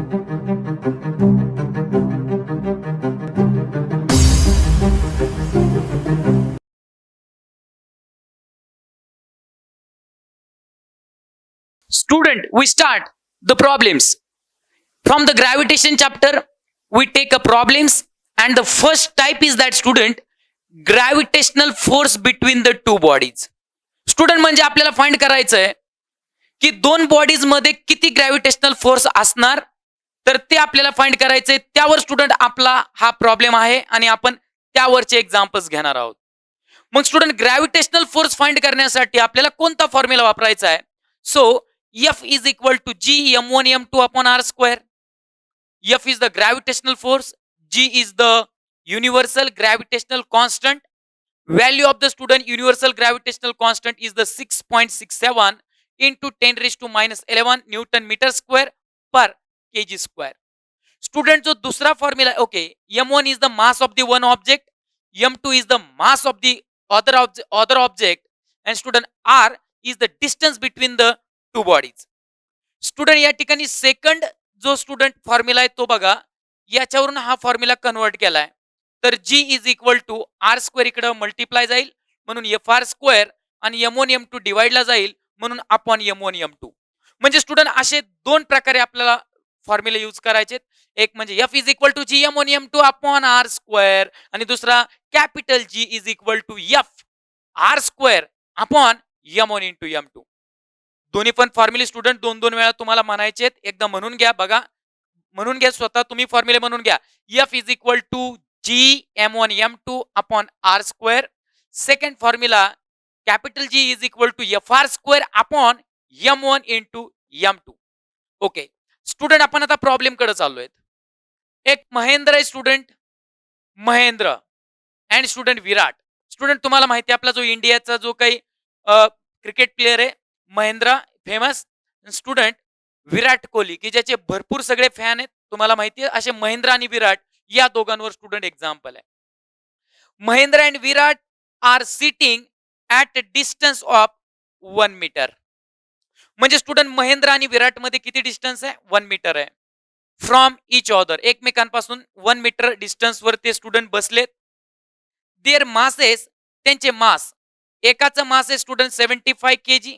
Student, we start the problems. From the gravitation chapter, we take a problems, and the first type is that student gravitational force between the two bodies. Student म्हणजे आपल्याला find करायचं आहे की दोन bodies मध्ये किती gravitational force असणार, तर ते आपल्याला फाइंड करायचंय. त्यावर स्टुडंट आपला हा प्रॉब्लेम आहे आणि आपण त्यावरचे एक्झाम्पल्स घेणार आहोत. मग स्टुडंट ग्रॅव्हिटेशनल फोर्स फाइंड करण्यासाठी आपल्याला कोणता फॉर्म्युला वापरायचा आहे? So F is equal to G m1 m2 upon r square. F is the gravitational force, G is the universal gravitational constant. Value of the student universal gravitational constant is the 6.67 into 10 raised to minus 11 Newton meter square per kg square. Student जो दूसरा formula, okay, m1 is the mass of the one object, m2 is the mass of the other object, and student r is the distance between the two bodies. Student या ठिकाणी second जो student formula आहे तो बघा, याच्यावरून हा formula convert केलाय. तर G is equal to R square इकडे मल्टिप्लाय जाईल म्हणून एफ आर स्क्वेअर, आणि m1 m2 डिवाइडला जाईल म्हणून अपॉन m1 m2. म्हणजे स्टुडंट असे दोन प्रकारे आपल्याला फॉर्म्युला यूज करायचे. एक म्हणजे F is equal to G m1 m2 upon R square, आणि दुसरा capital G is equal to F R square upon m1 into m2. दोन्ही पण फॉर्म्युले स्टुडंट दोन दोन वेळा तुम्हाला म्हणायचे. एकदा म्हणून घ्या, बघा, म्हणून घ्या, स्वतः तुम्ही फॉर्म्युले म्हणून घ्या. F is equal to G m1 m2 upon R square. Second formula capital G is equal to F R square upon m1 into m2. Okay student, आपण आता प्रॉब्लेम कडे चाललोय. एक महेंद्र आहे student, Mahendra and student Virat. Student तुम्हाला माहिती आहे आपला जो इंडियाचा जो काही क्रिकेट प्लेअर आहे महेंद्र, फेमस. स्टुडंट विराट कोहली, की ज्याचे भरपूर सगळे फॅन आहेत, तुम्हाला माहिती आहे. असे महेंद्र आणि विराट या दोघांवर स्टुडंट एक्झाम्पल आहे. Mahendra and Virat are sitting at distance of 1 metre. म्हणजे स्टुडंट महेंद्र आणि विराट मध्ये किती डिस्टन्स आहे? 1 मीटर आहे. फ्रॉम इच अदर, एकमेकांपासून 1 मीटर डिस्टन्स वर ते स्टुडंट बसलेत. देअर मासेस, त्यांचे मास, एकाचं मास आहे स्टुडंट 75 kg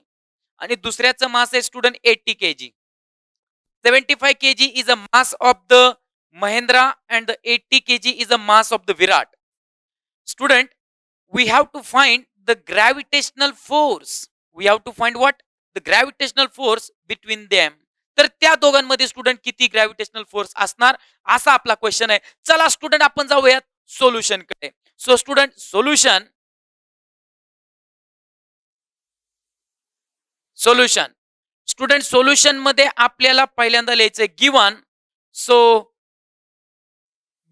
आणि दुसऱ्याचं मास आहे student 80 kg. 75 kg is a mass of the Mahindra and the 80 kg is a mass of the Virat. Student, we have to find the gravitational force. We have to find what? The gravitational force between them. तर त्या दोघांमध्ये student किती gravitational force असणार, असा आपला question आहे. चला student आपण जाऊयात सोल्युशन कडे. So student solution, solution student solution मध्ये आपल्याला पहिल्यांदा लिहायचंय गिवन. सो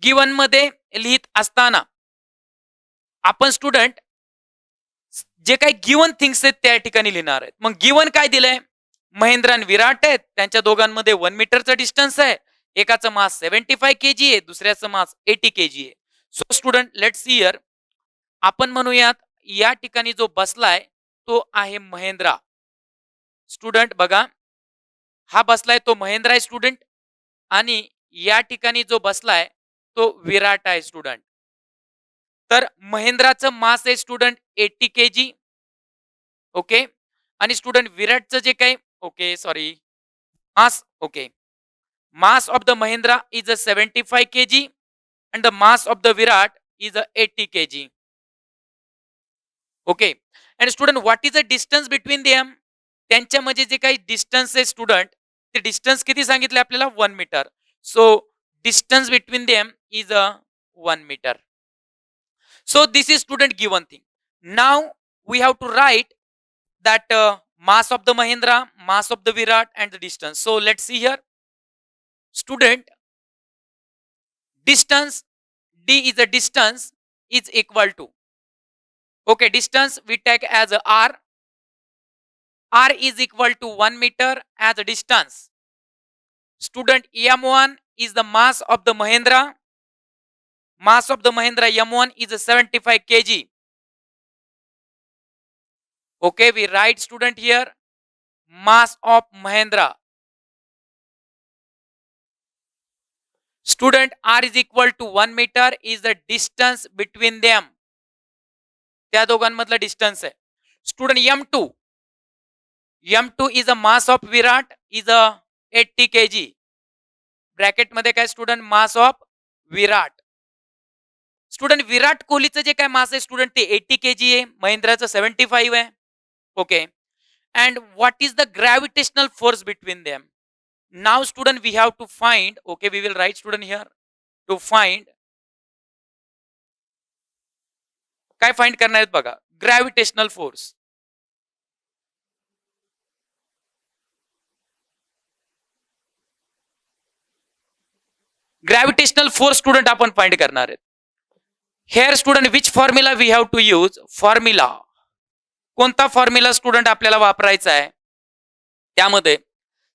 गिवन मध्ये लिहित असताना आपण स्टुडंट जे काही गिवन थिंग्स आहेत त्या ठिकाणी लिहिणार आहेत. मग गिवन काय दिलंय? महेंद्र आणि विराट आहेत, त्यांच्या दोघांमध्ये 1 मीटरचा डिस्टन्स आहे. एकाचं मास 75 kg आहे, दुसऱ्याचं मास 80 kg आहे. So student let's see here, आपण म्हणूयात या ठिकाणी जो बसलाय तो आहे महेंद्रा. स्टुडंट बघा, हा बसलाय तो महेंद्र आहे स्टुडंट, आणि या ठिकाणी जो बसलाय तो विराट आहे स्टुडंट. तर महेंद्राचं मास आहे स्टुडंट 80 kg. ओके, आणि स्टुडंट विराटचं जे काही, okay sorry, mass, okay, mass of the Mahindra is a 75 kg and the mass of the Virat is a 80 kg. Okay, and student what is the distance between them? त्यांच्यामध्ये जे काही distance आहे student, ते distance किती सांगितले आपल्याला? 1 metre. So distance between them is a 1 metre. So this is student given thing. Now we have to write that mass of the Mahindra, mass of the Virat and the distance. So let's see here. Student, distance, d is a distance, is equal to, okay, distance we take as a r. R is equal to 1 meter as a distance. Student, m1 is the mass of the Mahindra. Mass of the Mahindra m1 is a 75 kg. Okay, we write student here mass of Mahindra. Student, r is equal to 1 meter is the distance between them. त्या दोघांमधला distance आहे. Student m2 is a mass of Virat is a 80 kg. Bracket मध्ये काय student, mass of Virat. Student, Virat कोहलीचं जे काय मास आहे student ते 80 kg आहे, महेंद्राचं 75 आहे. Okay, and what is the gravitational force between them? Now student we have to find, okay, we will write student here to find, काय फाइंड करणार आहेत बघा, gravitational force. Gravitational force student आपण find करणार आहेत. Here student which formula we have to use, formula कोणता formula student आपल्याला वापरायचा आहे त्यामध्ये,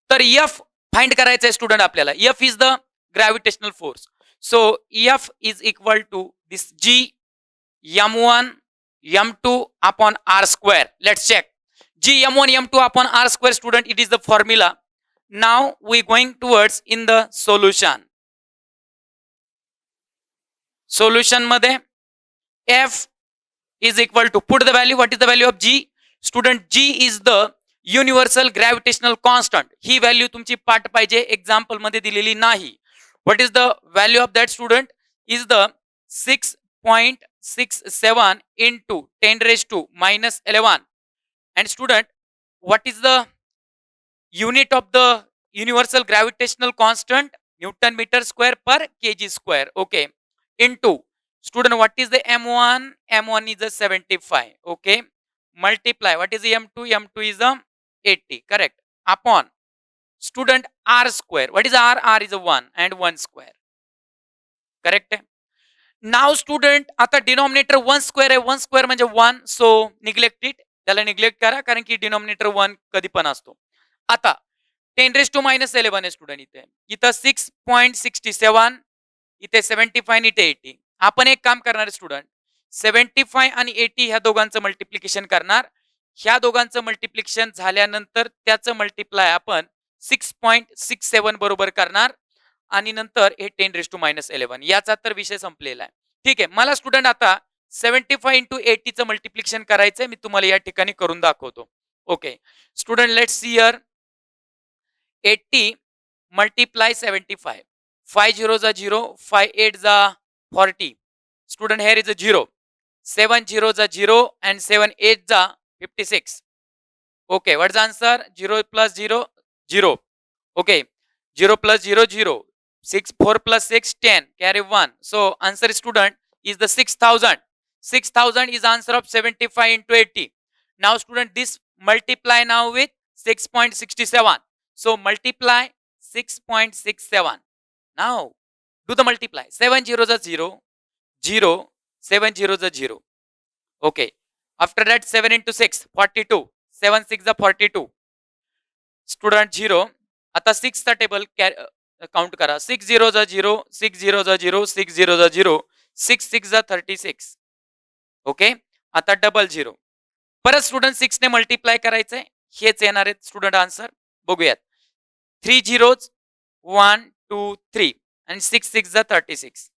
तर एफ फाइंड करायचं आहे स्टुडंट आपल्याला. F is the gravitational force. So F is equal to this G m1 m2 upon r square. Let's check. G m1 m2 upon r square student, it is the formula. Now we going towards in the solution. Solution मध्ये f is equal to, put the value, what is the value of g? Student, g is the universal gravitational constant. He value तुमची पाठ पाहिजे, example मध्ये दिलेली नाही. What is the value of that student? Is the 6.67 into 10 raised to minus 11. And student, what is the unit of the universal gravitational constant? Newton meter square per kg square. Okay. Into, student, what is the m1? M1 is a 75. Okay. Multiply, what is the m2? M2 is a 80. Correct. Upon, student, r square. What is r? R is a 1 and 1 square. Correct. Now student, आता denominator 1 square आहे, 1 square म्हणजे 1, so neglect it, त्याला neglect करा कारण की denominator 1 कधी पण असतो. आता 10 रेज टू मायनस 11 आहे स्टुडंट, इथं 6.67, इथे 75, इथे 80. आपण एक काम करणार स्टुडंट, 75 आणि 80 ह्या दोघांचं मल्टिप्लिकेशन करणार. ह्या दोघांचं मल्टिप्लिकेशन झाल्यानंतर त्याचं मल्टिप्लाय आपण 6.67 बरोबर करणार आणि नंतर हे 10 रेज टू मायनस 11. याचा तर विषय संपलेला आहे. ठीक आहे, मला स्टुडंट आता 75 इंटू 80 चं मल्टिप्लिकेशन करायचंय, मी तुम्हाला या ठिकाणी करून दाखवतो. Okay student, let's see here 80 multiply 75. 5 0 जा 0, 5 8 जा 40. Student, here is a 0. 7 0 जा 0 and 7 8 जा 56. Okay, what's the answer? 0 plus 0 0. Okay, 0 plus 0 0. 6 4 plus 6 10, carry 1. So answer student is the 6000. 6000 is answer of 75 into 80. Now student, this multiply now with 6.67. So multiply 6.67. Now do the multiply. 7 0 is 0 0, 7 0 is 0. Okay, after that 7 into 6 42, 7 6 is 42. Student 0. आता 6 चा table count करा. 6 0 जा 0, 6 0 जा 0, 6 0 जा 0, 6 6 जा 36. Okay, आता double 0. परत student 6 ने मल्टिप्लाय करायचंय, हेच येणार आहेत स्टुडंट आन्सर. बघूयात. 3 zeros 1 2 3 आणि 6 6 जा 36.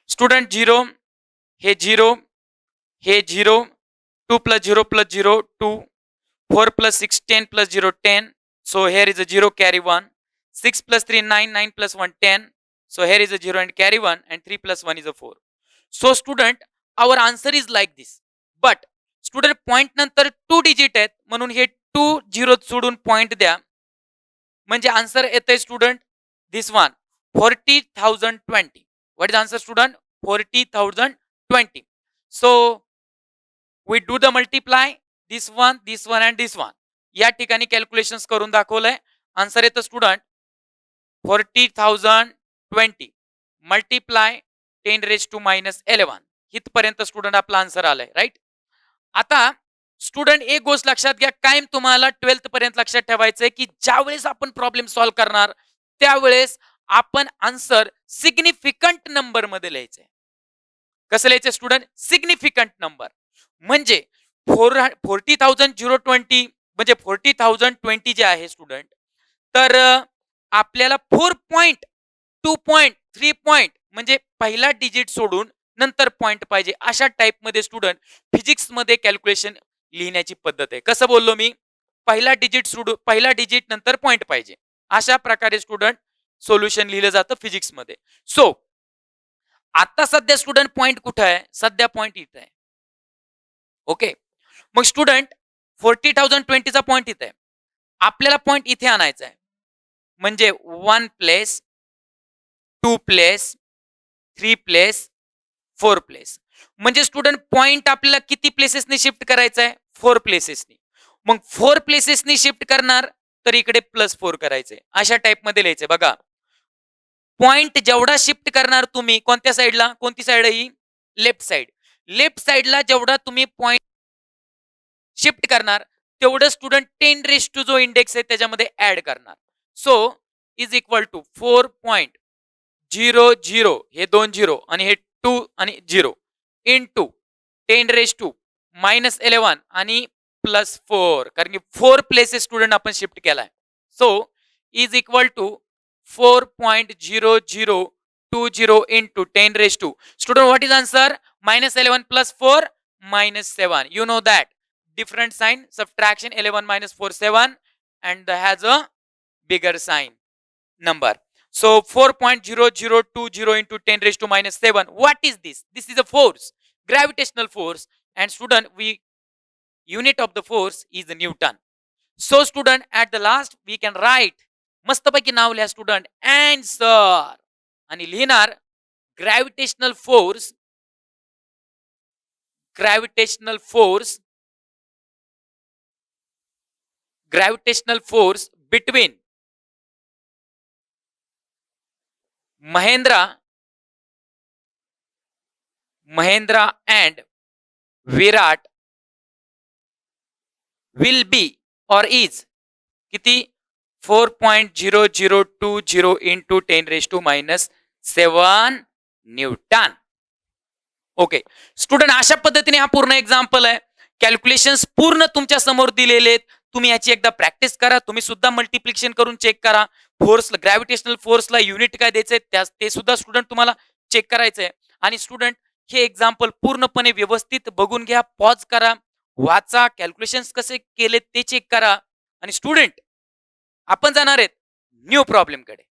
स्टुडंट 0, हे 0, हे 0, 2 plus 0 plus 0 2, 4 plus 6 10 plus 0 10. So here is a 0, carry 1. 6 plus 3 9, 9 plus 1 10. So here is a 0 and carry 1, and 3 plus 1 is a 4. So student, our answer is like this. But student, point नंतर 2 digit आहेत म्हणून हे 2 0 सोडून point द्या, म्हणजे answer येते student this one 40,020. What is answer student? 40,020. So we do the multiply this one and this one. या ठिकाणी कॅल्क्युलेशन करून दाखवलंय. आन्सर येतं student 40,020 multiply 10 raise to minus 11. इथपर्यंत स्टुडंट आपला आन्सर आलाय, राईट. आता स्टुडंट एक गोष्ट लक्षात घ्या, कायम तुम्हाला 12th पर्यंत लक्षात ठेवायचंय की ज्यावेळेस आपण प्रॉब्लेम सॉल्व्ह करणार त्यावेळेस आपण आन्सर सिग्निफिकंट नंबर मध्ये लिहायचंय. कसं लिहायचं स्टुडंट? Significant number. म्हणजे 40,020 म्हणजे 40,020 जे आहे स्टुडंट, तर आपल्याला 4.2 2 पॉइंट 3 पॉइंट म्हणजे पहिला डिजिट सोडून नंतर पॉइंट पाहिजे, अशा टाइप मध्ये स्टुडंट फिजिक्स मध्ये कॅल्क्युलेशन लिहिण्याची पद्धत आहे. कसं बोललो मी? पहिला डिजिट नंतर पॉइंट पाहिजे, अशा प्रकारे स्टुडंट सोल्युशन लिहिलं जातं फिजिक्स मध्ये. सो आता सध्या स्टुडंट पॉइंट कुठं आहे? सध्या पॉइंट इथं आहे. ओके, मग स्टुडंट 40,020चा पॉइंट इथे आहे. आपल्याला पॉइंट इथे आणायचा आहे. म्हणजे 1 प्लेस, 2 प्लेस, 3 प्लेस, 4 प्लेस. म्हणजे स्टुडंट पॉइंट आपल्याला किती प्लेसेसनी शिफ्ट करायचा आहे? 4 प्लेसेसनी. मग 4 प्लेसेसनी शिफ्ट करणार तर इकडे +4 करायचे. अशा टाइप मध्ये लिहायचे. बघा, पॉइंट जेवढा शिफ्ट करणार तुम्ही कोणत्या साईडला, कोणती साईड ही? Left side. लेफ्ट साईडला जेवढा तुम्ही पॉइंट शिफ्ट करणार तेवढं स्टुडंट 10 जो इंडेक्स आहे त्याच्यामध्ये ऍड करणार. सो इज इक्वल टू 4.00, हे 2 0 आणि हे 2 आणि 0 इंटू 10⁻⁻11 आणि +4, कारण की 4 प्लेसेस स्टुडंट आपण शिफ्ट केलाय. So is equal to 4.0020 into 10⁻. Student, what is answer? -11 + 4 -7. You know that different sign, subtraction. 11 minus 4 7, and has a bigger sign number. So 4.0020 into 10⁻⁻7. What is this? This is a force, gravitational force. And student, unit of the force is the Newton. So student, at the last we can write मस्तपैकी नाव लिहा student, answer. आणि लिहिणार gravitational force between Mahendra and Virat will be or is किती? 4.0020 into 10⁻⁻7 Newton. Okay student, अशा पद्धतीने हा पूर्ण example आहे. कॅल्क्युलेशन्स पूर्ण तुमच्या समोर दिलेले आहेत. तुम्ही याची एकदा प्रॅक्टिस करा. तुम्ही सुद्धा मल्टिप्लिकेशन करून चेक करा. फोर्सला, ग्रॅव्हिटेशनल फोर्सला युनिट काय द्यायचंय ते सुद्धा स्टुडंट तुम्हाला चेक करायचंय. आणि स्टुडंट, हे एक्झाम्पल पूर्णपणे व्यवस्थित बघून घ्या, पॉज करा, वाचा, कॅल्क्युलेशन्स कसे केले ते चेक करा. आणि स्टुडंट, आपण जाणार आहेत न्यू प्रॉब्लेम कडे.